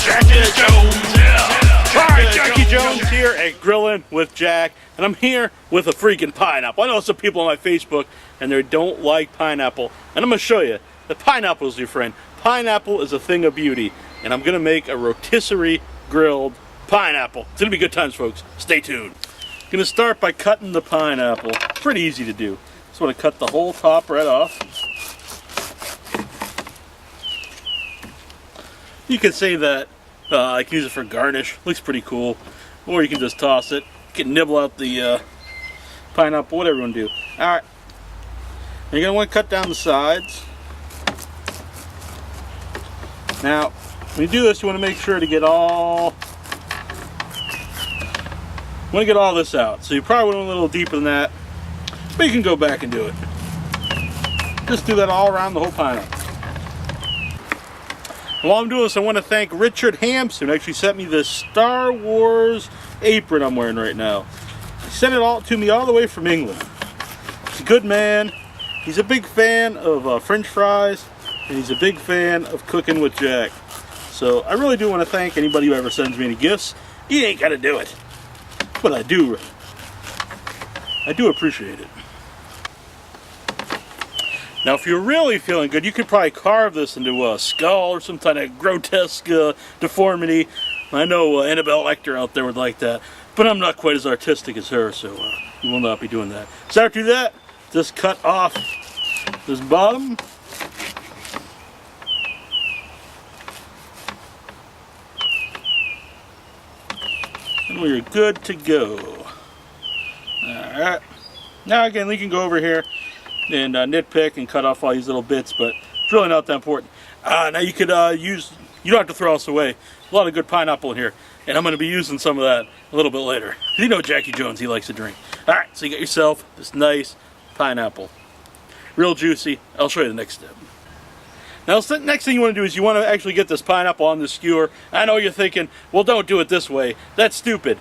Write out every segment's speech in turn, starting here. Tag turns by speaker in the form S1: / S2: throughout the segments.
S1: Jackie Jones, yeah.
S2: Alright, Jackie Jones here at Grillin' with Jack, and I'm here with a freaking pineapple. I know some people on my Facebook, and they don't like pineapple, and I'm going to show you that pineapple is your friend. Pineapple is a thing of beauty, and I'm going to make a rotisserie grilled pineapple. It's going to be good times, folks. Stay tuned. I'm going to start by cutting the pineapple. Pretty easy to do. Just want to cut the whole top right off. You can say that I can use it for garnish. Looks pretty cool. Or you can just toss it. You can nibble out the pineapple, whatever you want to do. Alright. You're going to want to cut down the sides. Now, when you do this, you want to make sure to get all this out. So you probably went a little deeper than that. But you can go back and do it. Just do that all around the whole pineapple. And while I'm doing this, I want to thank Richard Hampson, who actually sent me this Star Wars apron I'm wearing right now. He sent it all to me all the way from England. He's a good man. He's a big fan of French fries, and he's a big fan of cooking with Jack. So I really do want to thank anybody who ever sends me any gifts. You ain't got to do it, but I do appreciate it. Now, if you're really feeling good, you could probably carve this into a skull or some kind of grotesque deformity. I know Annabelle Lecter out there would like that, but I'm not quite as artistic as her, so we will not be doing that. So after that, just cut off this bottom. And we're good to go. Alright. Now again, we can go over here and nitpick and cut off all these little bits, but it's really not that important. Now you could you don't have to throw this away. A lot of good pineapple in here, and I'm going to be using some of that a little bit later. You know Jackie Jones, he likes to drink. Alright, so you got yourself this nice pineapple. Real juicy. I'll show you the next step. Now the next thing you want to do is you want to actually get this pineapple on the skewer. I know you're thinking, well, don't do it this way. That's stupid.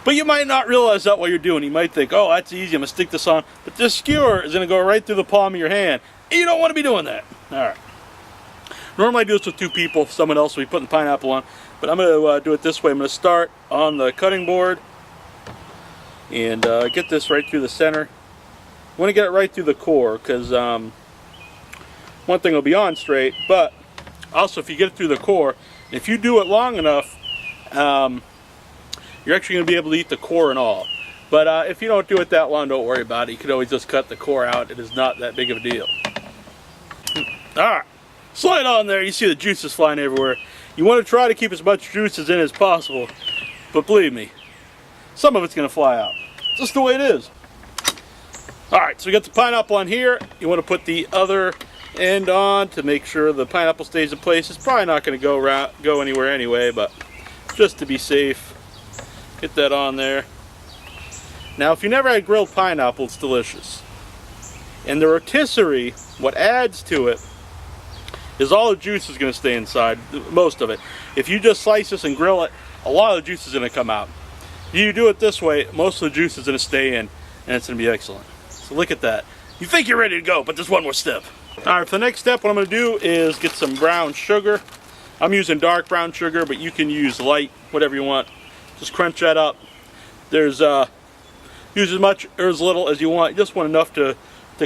S2: But you might not realize that what you're doing. You might think, oh, that's easy, I'm going to stick this on. But this skewer is going to go right through the palm of your hand. And you don't want to be doing that. Alright. Normally I do this with two people. Someone else will be putting the pineapple on. But I'm going to do it this way. I'm going to start on the cutting board. And get this right through the center. I want to get it right through the core. Because one thing will be on straight. But also if you get it through the core, if you do it long enough, you're actually going to be able to eat the core and all. But if you don't do it that long, don't worry about it. You can always just cut the core out. It is not that big of a deal. Alright, slide on there. You see the juices flying everywhere. You want to try to keep as much juices in as possible. But believe me, some of it's going to fly out. It's just the way it is. Alright, so we got the pineapple on here. You want to put the other end on to make sure the pineapple stays in place. It's probably not going to go anywhere anyway, but just to be safe, get that on there. Now, if you never had grilled pineapple, it's delicious. And the rotisserie, what adds to it, is all the juice is going to stay inside, most of it. If you just slice this and grill it, a lot of the juice is going to come out. If you do it this way, most of the juice is going to stay in, and it's going to be excellent. So look at that. You think you're ready to go, but there's one more step. Alright, for the next step, what I'm going to do is get some brown sugar. I'm using dark brown sugar, but you can use light, whatever you want. Just crunch that up. There's use as much or as little as you want. You just want enough to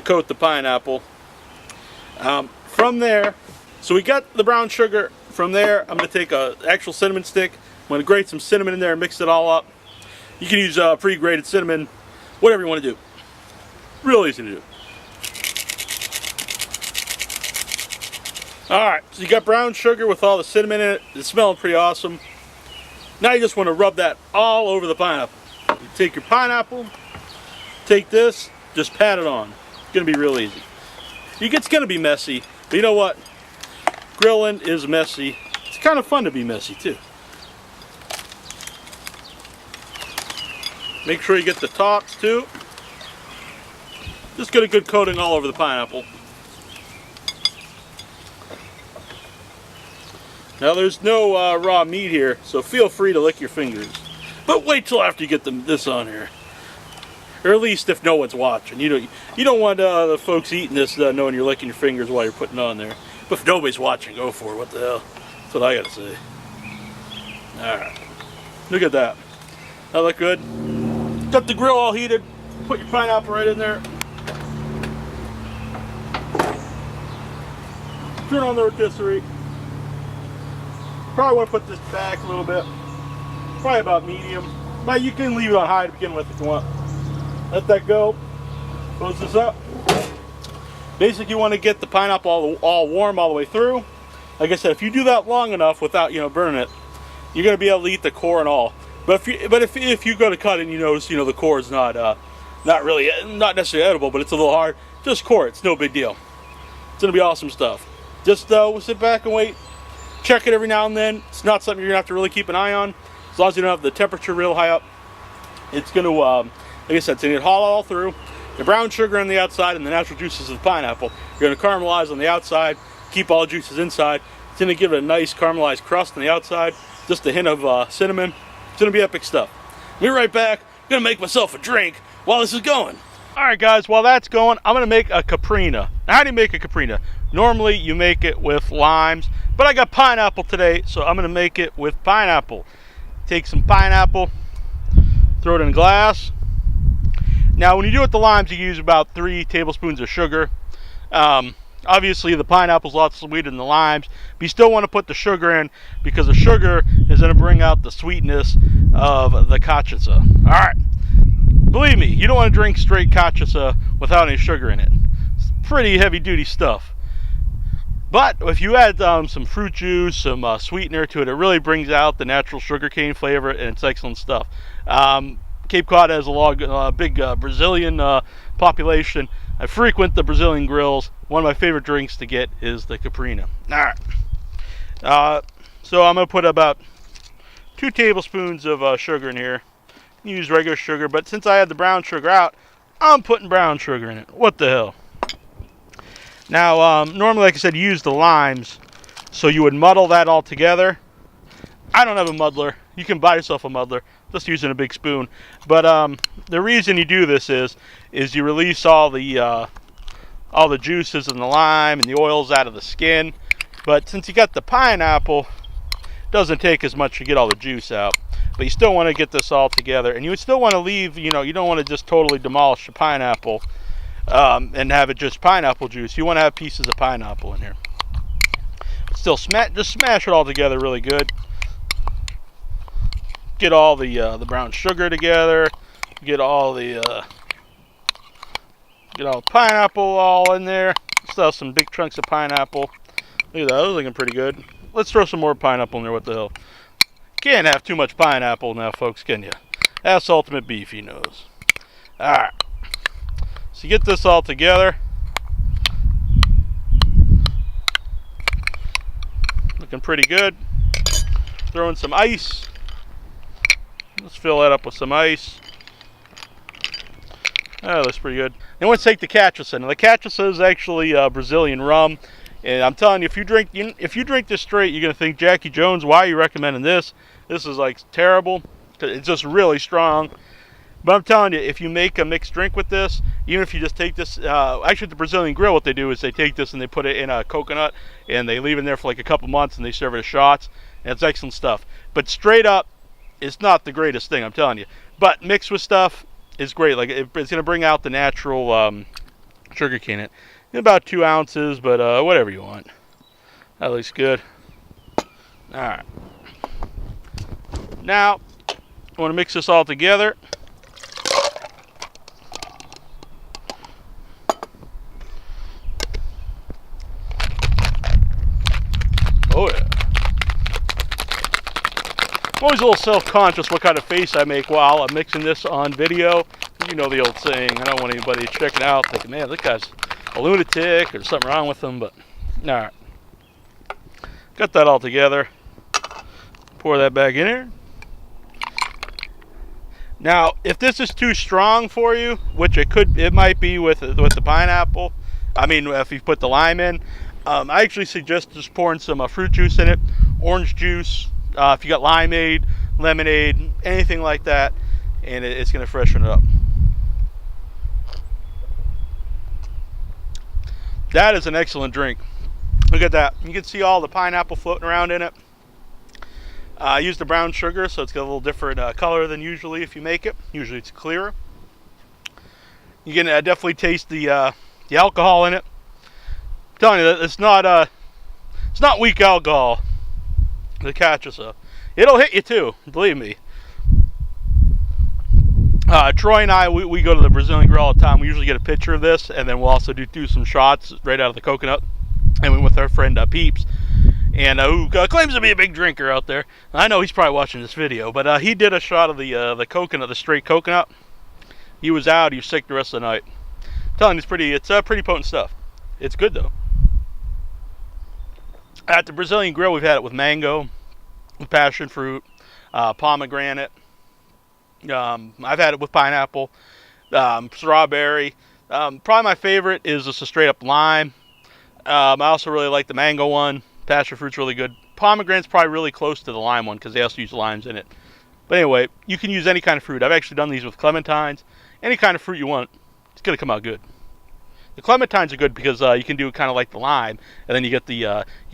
S2: coat the pineapple. From there, so we got the brown sugar. From there, I'm going to take an actual cinnamon stick. I'm going to grate some cinnamon in there and mix it all up. You can use pre-grated cinnamon, whatever you want to do. Real easy to do. Alright, so you got brown sugar with all the cinnamon in it. It's smelling pretty awesome. Now you just want to rub that all over the pineapple. You take your pineapple, take this, just pat it on. It's going to be real easy. It's going to be messy, but you know what? Grilling is messy. It's kind of fun to be messy too. Make sure you get the tops too. Just get a good coating all over the pineapple. Now there's no raw meat here, so feel free to lick your fingers. But wait till after you get this on here. Or at least if no one's watching. You don't want the folks eating this knowing you're licking your fingers while you're putting it on there. But if nobody's watching, go for it. What the hell? That's what I gotta say. Alright. Look at that. That look good? Got the grill all heated. Put your pineapple right in there. Turn on the rotisserie. Probably want to put this back a little bit. Probably about medium. But you can leave it on high to begin with if you want. Let that go. Close this up. Basically, you want to get the pineapple all warm all the way through. Like I said, if you do that long enough without burning it, you're going to be able to eat the core and all. But if you go to cut it and you notice the core is not necessarily edible, but it's a little hard, just core it. It's no big deal. It's going to be awesome stuff. Just sit back and wait. Check it every now and then. It's not something you're going to have to really keep an eye on. As long as you don't have the temperature real high up, it's going to, like I said, it's going to get hot all through. The brown sugar on the outside and the natural juices of the pineapple. You're going to caramelize on the outside, keep all the juices inside. It's going to give it a nice caramelized crust on the outside, just a hint of cinnamon. It's going to be epic stuff. I'll be right back. I'm going to make myself a drink while this is going. Alright guys, while that's going, I'm going to make a Caipirinha. Now, how do you make a Caipirinha? Normally you make it with limes, but I got pineapple today, so I'm going to make it with pineapple. Take some pineapple, throw it in a glass. Now when you do it with the limes, you use about 3 tablespoons of sugar. Obviously the pineapple's a lot sweeter than the limes, but you still want to put the sugar in because the sugar is going to bring out the sweetness of the cachaca. Alright, believe me, you don't want to drink straight cachaca without any sugar in it. It's pretty heavy duty stuff. But if you add some fruit juice, some sweetener to it, it really brings out the natural sugarcane flavor, and it's excellent stuff. Cape Cod has a big Brazilian population. I frequent the Brazilian grills. One of my favorite drinks to get is the Caipirinha. Alright. So I'm going to put about 2 tablespoons of sugar in here. Use regular sugar, but since I had the brown sugar out, I'm putting brown sugar in it. What the hell? Now, normally, like I said, you use the limes, so you would muddle that all together. I don't have a muddler. You can buy yourself a muddler, just using a big spoon. But the reason you do this is you release all the juices and the lime and the oils out of the skin. But since you got the pineapple, it doesn't take as much to get all the juice out. But you still want to get this all together, and you would still want to leave. You don't want to just totally demolish the pineapple. And have it just pineapple juice. You want to have pieces of pineapple in here. Still, just smash it all together really good. Get all the brown sugar together. Get all the pineapple all in there. Still have some big chunks of pineapple. Look at that, those looking pretty good. Let's throw some more pineapple in there. What the hell? Can't have too much pineapple now, folks, can you? That's ultimate beef, he knows. All right. So you get this all together. Looking pretty good. Throw in some ice. Let's fill that up with some ice. That looks pretty good. Then let's take the cachaça. Now the cachaça is actually Brazilian rum, and I'm telling you, if you drink this straight, you're gonna think, Jackie Jones, why are you recommending this? This is like terrible. It's just really strong. But I'm telling you, if you make a mixed drink with this, even if you just take this, actually at the Brazilian grill, what they do is they take this and they put it in a coconut, and they leave it in there for like a couple months, and they serve it as shots, and it's excellent stuff. But straight up, it's not the greatest thing, I'm telling you. But mixed with stuff is great. Like it's going to bring out the natural sugar cane in it. About 2 ounces, but whatever you want. That looks good. All right. Now, I want to mix this all together. Oh yeah. I'm always a little self-conscious what kind of face I make while I'm mixing this on video. You know the old saying, I don't want anybody checking out thinking, man, that guy's a lunatic or something wrong with him, but alright. Got that all together. Pour that back in here. Now, if this is too strong for you, which it might be with the pineapple, I mean if you put the lime in, I actually suggest just pouring some fruit juice in it, orange juice, if you got limeade, lemonade, anything like that, and it's going to freshen it up. That is an excellent drink. Look at that. You can see all the pineapple floating around in it. I used the brown sugar, so it's got a little different color than usually if you make it. Usually it's clearer. You can definitely taste the alcohol in it. I'm telling you, it's not weak alcohol. The cachaça, it'll hit you too. Believe me. Troy and I, we go to the Brazilian Grill all the time. We usually get a picture of this, and then we'll also do some shots right out of the coconut. And we went with our friend Peeps, and who claims to be a big drinker out there. I know he's probably watching this video, but he did a shot of the coconut, the straight coconut. He was out. He was sick the rest of the night. I'm telling you, it's pretty potent stuff. It's good though. At the Brazilian Grill, we've had it with mango, with passion fruit, pomegranate. I've had it with pineapple, strawberry. Probably my favorite is just a straight up lime. I also really like the mango one. Passion fruit's really good. Pomegranate's probably really close to the lime one because they also use limes in it. But anyway, you can use any kind of fruit. I've actually done these with clementines. Any kind of fruit you want, it's going to come out good. The clementines are good because you can do it kind of like the lime, and then you get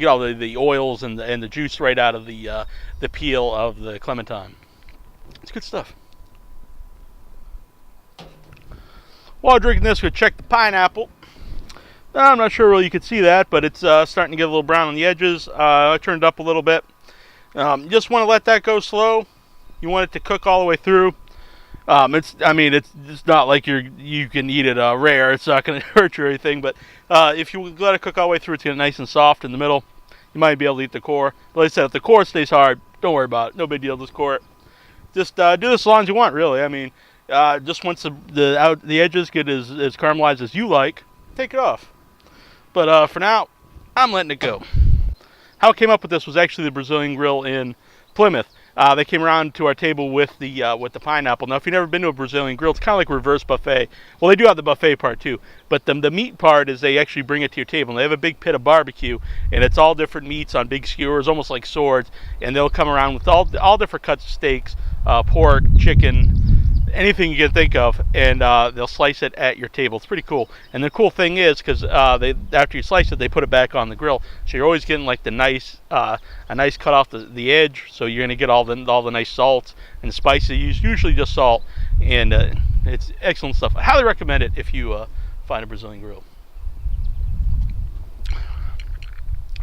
S2: all the oils and the juice right out of the peel of the clementine. It's good stuff. While drinking this, we'll check the pineapple. I'm not sure really you can see that, but it's starting to get a little brown on the edges. I turned it up a little bit. You just want to let that go slow. You want it to cook all the way through. It's not like you can eat it rare. It's not going to hurt you or anything. But if you let it cook all the way through, it's going to be nice and soft in the middle. You might be able to eat the core. But like I said, if the core stays hard, don't worry about it. No big deal. Just core it. Just do this as long as you want, really. I mean, just once the edges get as caramelized as you like, take it off. But for now, I'm letting it go. How I came up with this was actually the Brazilian Grill in Plymouth. They came around to our table with the pineapple. Now, if you've never been to a Brazilian Grill, it's kind of like a reverse buffet. Well, they do have the buffet part too, but the meat part is they actually bring it to your table. And they have a big pit of barbecue, and it's all different meats on big skewers, almost like swords. And they'll come around with all different cuts of steaks, pork, chicken, anything you can think of, and they'll slice it at your table. It's pretty cool. And the cool thing is, because after you slice it, they put it back on the grill, so you're always getting like a nice cut off the edge. So you're gonna get all the nice salts and spices. Usually just salt, and it's excellent stuff. I highly recommend it if you find a Brazilian Grill.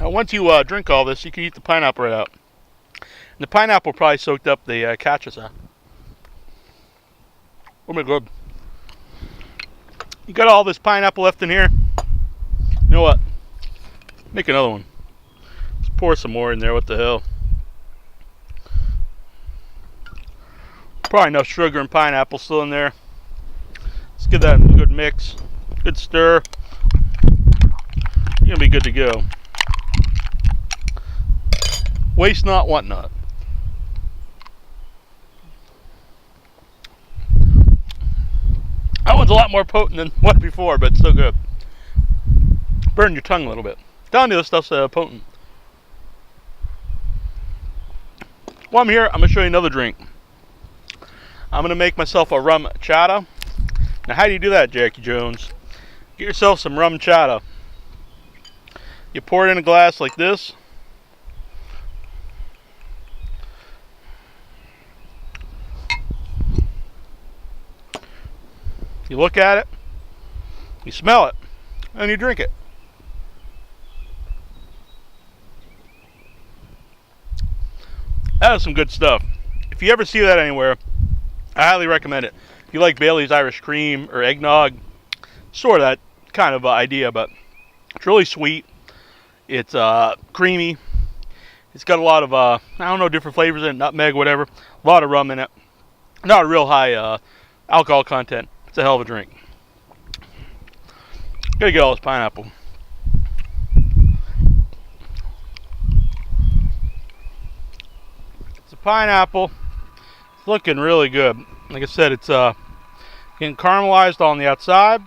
S2: Once you drink all this, you can eat the pineapple right out. And the pineapple probably soaked up the cachaça. Oh my god. You got all this pineapple left in here? You know what? Make another one. Let's pour some more in there. What the hell? Probably enough sugar and pineapple still in there. Let's give that a good mix. Good stir. You're gonna be good to go. Waste not, want not. That one's a lot more potent than one before, but it's still good. Burn your tongue a little bit. I'm telling you, this stuff's potent. While I'm here, I'm going to show you another drink. I'm going to make myself a rum chata. Now, how do you do that, Jackie Jones? Get yourself some rum chata. You pour it in a glass like this. You look at it, you smell it, and you drink it. That is some good stuff. If you ever see that anywhere, I highly recommend it. If you like Bailey's Irish Cream or eggnog, sort of that kind of idea, but it's really sweet. It's creamy. It's got a lot of, different flavors in it, nutmeg, whatever. A lot of rum in it. Not a real high alcohol content. It's a hell of a drink. Gotta get all this pineapple. It's a pineapple. It's looking really good. Like I said, it's getting caramelized on the outside.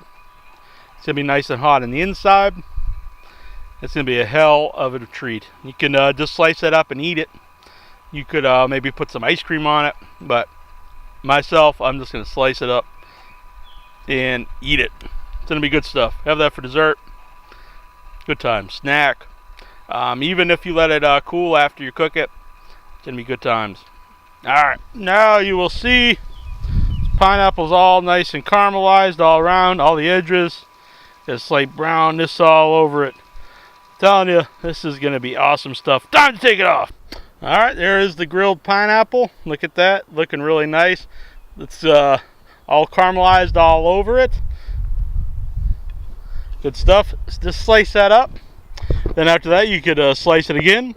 S2: It's gonna be nice and hot on the inside. It's gonna be a hell of a treat. You can just slice it up and eat it. You could maybe put some ice cream on it, but myself, I'm just gonna slice it up and eat it. It's gonna be good stuff. Have that for dessert. Good time. Snack. Even if you let it cool after you cook it, It's gonna be good times. Alright, now you will see pineapple's all nice and caramelized all around, all the edges. This light brownness all over it. I'm telling you, this is gonna be awesome stuff. Time to take it off. Alright, there is the grilled pineapple. Look at that, looking really nice. It's all caramelized all over it. Good stuff. Just slice that up. Then after that, you could slice it again,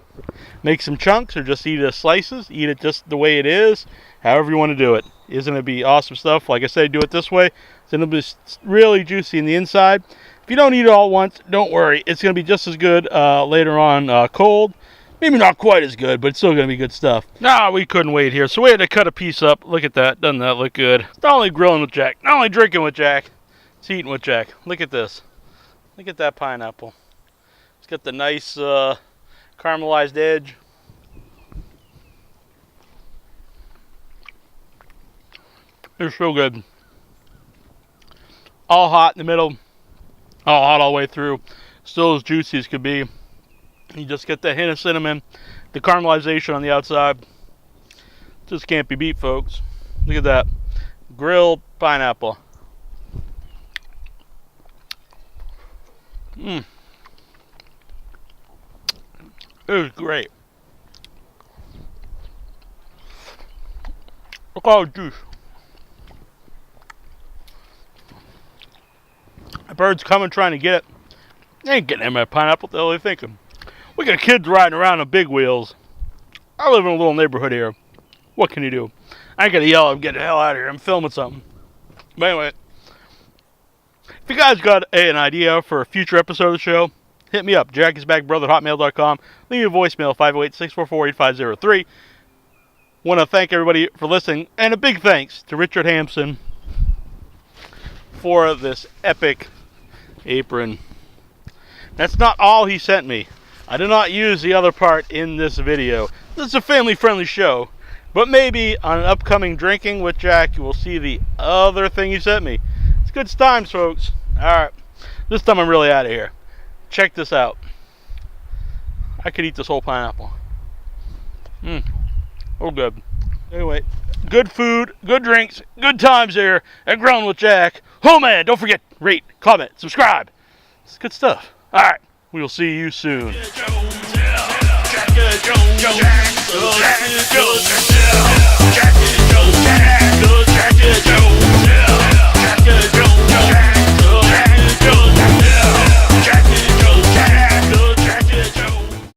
S2: make some chunks, or just eat it as slices. Eat it just the way it is, however you want to do it. Isn't it be awesome stuff? Like I said, do it this way. It's going to be really juicy in the inside. If you don't eat it all at once, don't worry. It's going to be just as good later on cold. Maybe not quite as good, but it's still going to be good stuff. Nah, we couldn't wait here, so we had to cut a piece up. Look at that. Doesn't that look good? It's not only grilling with Jack, not only drinking with Jack, it's eating with Jack. Look at this. Look at that pineapple. It's got the nice caramelized edge. It's so good. All hot in the middle, all hot all the way through. Still as juicy as could be. You just get the hint of cinnamon, the caramelization on the outside. Just can't be beat, folks. Look at that. Grilled pineapple. Mmm. It was great. Look at all the juice. A bird's coming trying to get it. They ain't getting my pineapple. What the hell are they thinking? We got kids riding around on big wheels. I live in a little neighborhood here. What can you do? I ain't gonna yell, I'm getting the hell out of here. I'm filming something. But anyway, if you guys got an idea for a future episode of the show, hit me up, jackisbackbrother@hotmail.com. Leave me a voicemail, 508-644-8503. Want to thank everybody for listening, and a big thanks to Richard Hampson for this epic apron. That's not all he sent me. I did not use the other part in this video. This is a family-friendly show, but maybe on an upcoming Drinking with Jack, you will see the other thing he sent me. It's good times, folks. Alright, this time I'm really out of here. Check this out. I could eat this whole pineapple. Oh, good. Anyway, good food, good drinks, good times here at Grilling with Jack. Oh man, don't forget, rate, comment, subscribe. It's good stuff. Alright, we will see you soon.
S1: Jack